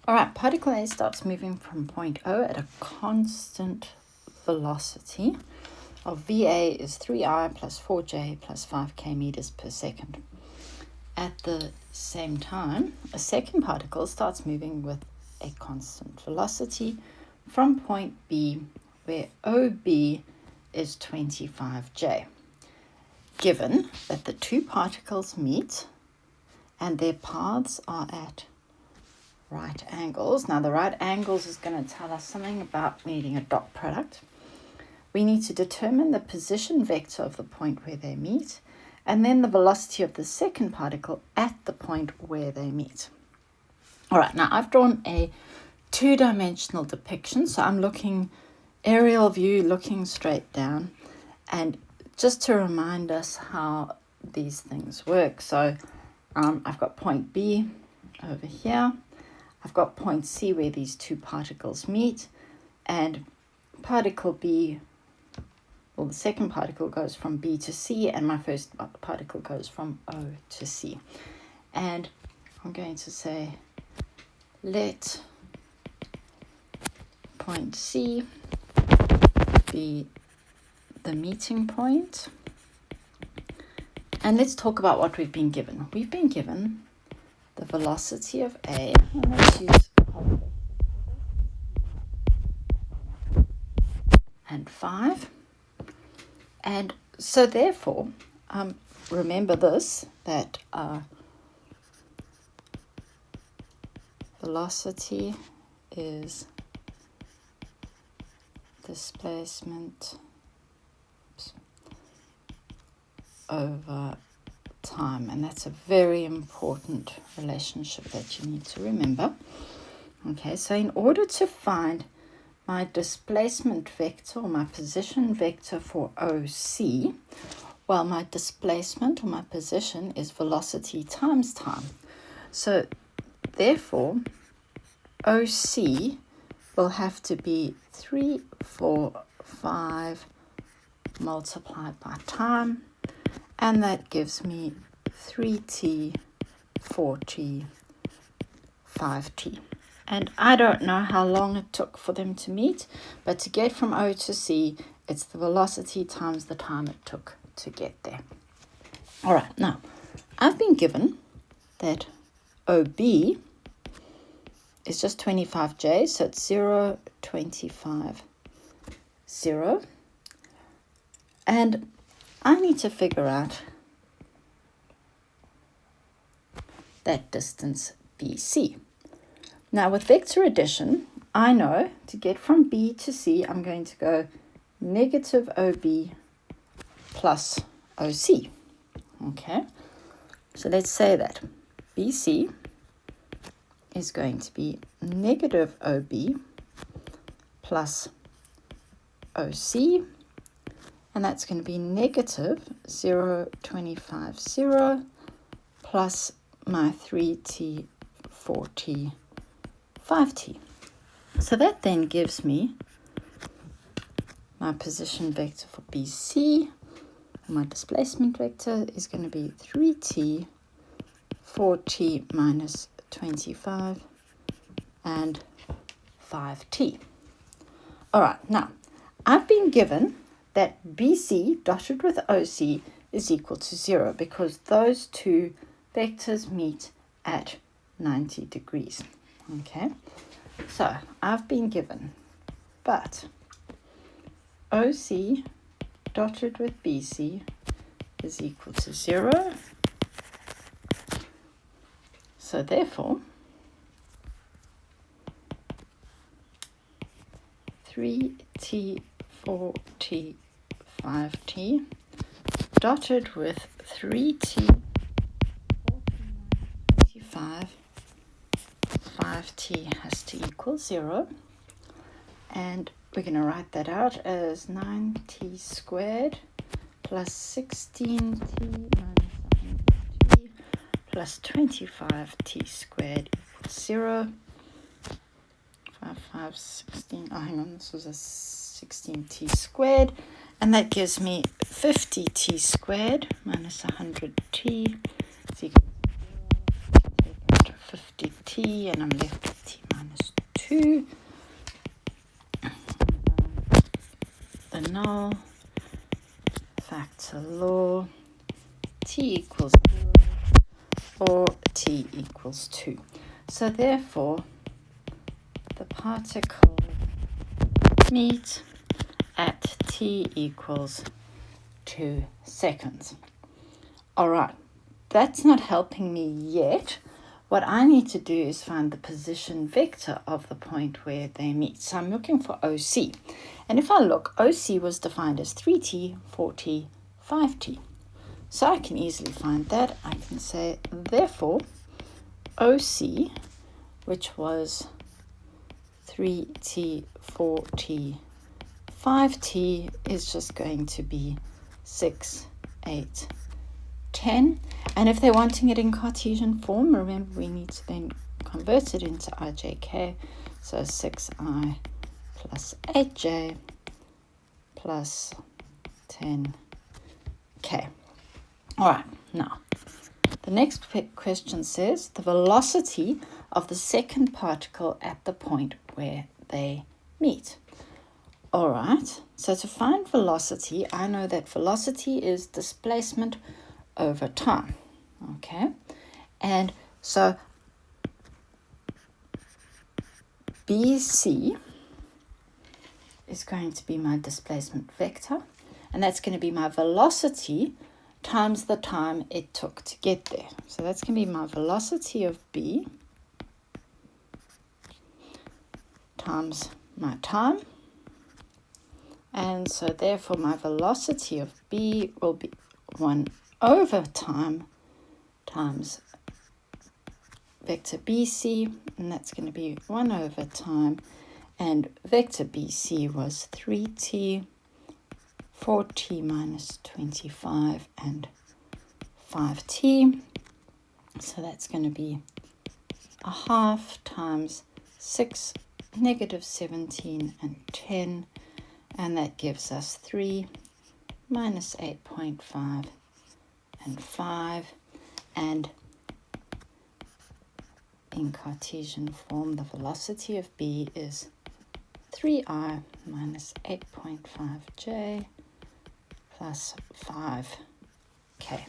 All right, particle A starts moving from point O at a constant velocity of VA is 3I plus 4J plus 5K meters per second. At the same time, a second particle starts moving with a constant velocity from point B, where OB is 25J. Given that the two particles meet and their paths are at right angles. Now, the right angles is going to tell us something about needing a dot product. We need to determine the position vector of the point where they meet, and then the velocity of the second particle at the point where they meet. All right, now I've drawn a two-dimensional depiction, so I'm looking aerial view, looking straight down, and just to remind us how these things work. So I've got point B over here. I've got point C where these two particles meet, and particle B, well, the second particle goes from B to C, and my first particle goes from O to C. And I'm going to say, let point C be the meeting point. And let's talk about what we've been given. We've been given the velocity of A, and let's use and 5. And so therefore, remember this, that velocity is displacement over time, and that's a very important relationship that you need to remember. Okay, so in order to find my displacement vector or my position vector for OC, well, my displacement or my position is velocity times time. So therefore, OC will have to be 3, 4, 5 multiplied by time, and that gives me 3t, 4t, 5t. And I don't know how long it took for them to meet, but to get from O to C, it's the velocity times the time it took to get there. All right, now, I've been given that OB is just 25J, so it's 0, 25, 0. And I need to figure out that distance BC. Now with vector addition, I know to get from B to C, I'm going to go negative OB plus OC. Okay, so let's say that BC is going to be negative OB plus OC, and that's going to be negative 0, 25, 0 plus my 3t, 4t, 5t. So that then gives me my position vector for BC, and my displacement vector is going to be 3t, 4t minus 25, and 5t. All right, now I've been given that BC dotted with OC is equal to 0 because those two vectors meet at 90 degrees. Okay, so I've been given, but OC dotted with BC is equal to 0. So therefore, 3t, 4t, 5t dotted with 3t, 25, 5t has to equal 0. And we're going to write that out as 9t squared plus 16t minus 100t plus 25t squared equals 0. 5, 5, 16. Oh, hang on, this was a 16t squared. And that gives me 50t squared minus 100t is equal to 50t, and I'm left with t minus 2. The null factor law, t equals 0 or t equals 2. So therefore, the particles meet at t equals 2 seconds. All right, that's not helping me yet. What I need to do is find the position vector of the point where they meet. So I'm looking for OC. And if I look, OC was defined as 3t, 4t, 5t. So I can easily find that. I can say, therefore, OC, which was 3t, 4t, 5t, is just going to be 6, 8, 10. And if they're wanting it in Cartesian form, remember we need to then convert it into ijk. So 6i plus 8j plus 10k. All right, now the next question says the velocity of the second particle at the point where they meet. All right, so to find velocity, I know that velocity is displacement over time. Okay, and so BC is going to be my displacement vector, and that's going to be my velocity times the time it took to get there. So that's going to be my velocity of B times my time. And so therefore my velocity of B will be 1 over time times vector BC, and that's going to be 1 over time. And vector BC was 3t, 4t minus 25, and 5t. So that's going to be a half times 6, negative 17, and 10. And that gives us 3 minus 8.5 and 5. And in Cartesian form, the velocity of B is 3i minus 8.5j plus 5k.